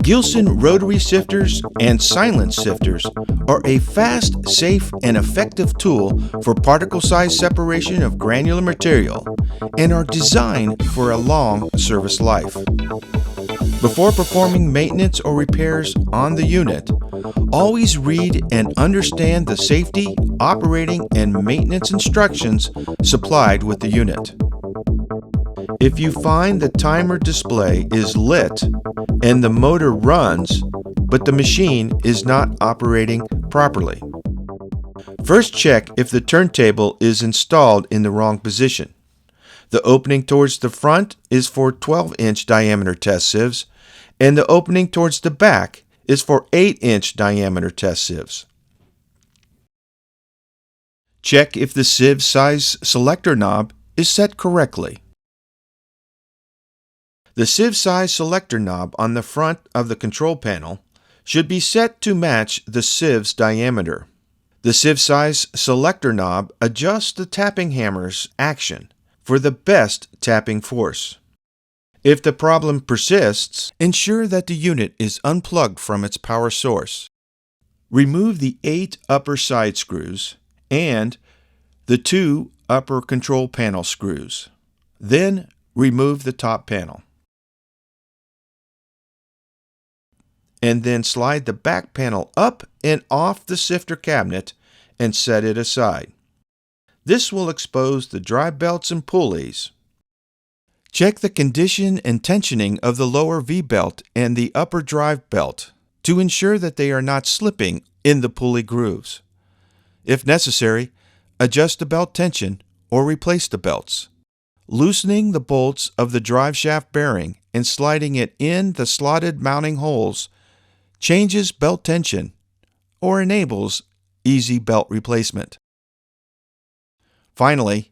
Gilson Rotary sifters and silent sifters are a fast, safe, and effective tool for particle size separation of granular material and are designed for a long service life. Before performing maintenance or repairs on the unit, always read and understand the safety, operating, and maintenance instructions supplied with the unit. If you find the timer display is lit and the motor runs, but the machine is not operating properly, first check if the turntable is installed in the wrong position. The opening towards the front is for 12-inch diameter test sieves, and the opening towards the back is for 8-inch diameter test sieves. Check if the sieve size selector knob is set correctly. The sieve size selector knob on the front of the control panel should be set to match the sieve's diameter. The sieve size selector knob adjusts the tapping hammer's action for the best tapping force. If the problem persists, ensure that the unit is unplugged from its power source. Remove the 8 upper side screws and the 2 upper control panel screws. Then remove the top panel. And then slide the back panel up and off the sifter cabinet and set it aside. This will expose the drive belts and pulleys. Check the condition and tensioning of the lower V-belt and the upper drive belt to ensure that they are not slipping in the pulley grooves. If necessary, adjust the belt tension or replace the belts. Loosening the bolts of the drive shaft bearing and sliding it in the slotted mounting holes changes belt tension or enables easy belt replacement. Finally,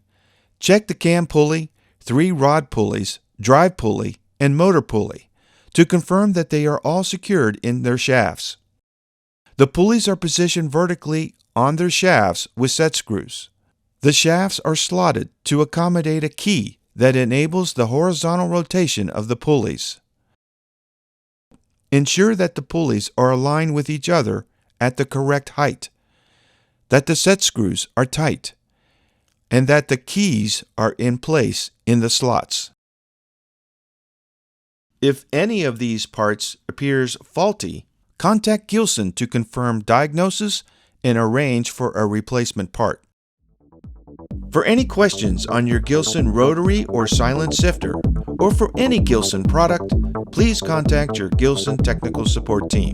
check the cam pulley, 3 rod pulleys, drive pulley, and motor pulley to confirm that they are all secured in their shafts. The pulleys are positioned vertically on their shafts with set screws. The shafts are slotted to accommodate a key that enables the horizontal rotation of the pulleys. Ensure that the pulleys are aligned with each other at the correct height, that the set screws are tight, and that the keys are in place in the slots. If any of these parts appears faulty, contact Gilson to confirm diagnosis and arrange for a replacement part. For any questions on your Gilson rotary or silent sifter, or for any Gilson product, please contact your Gilson technical support team.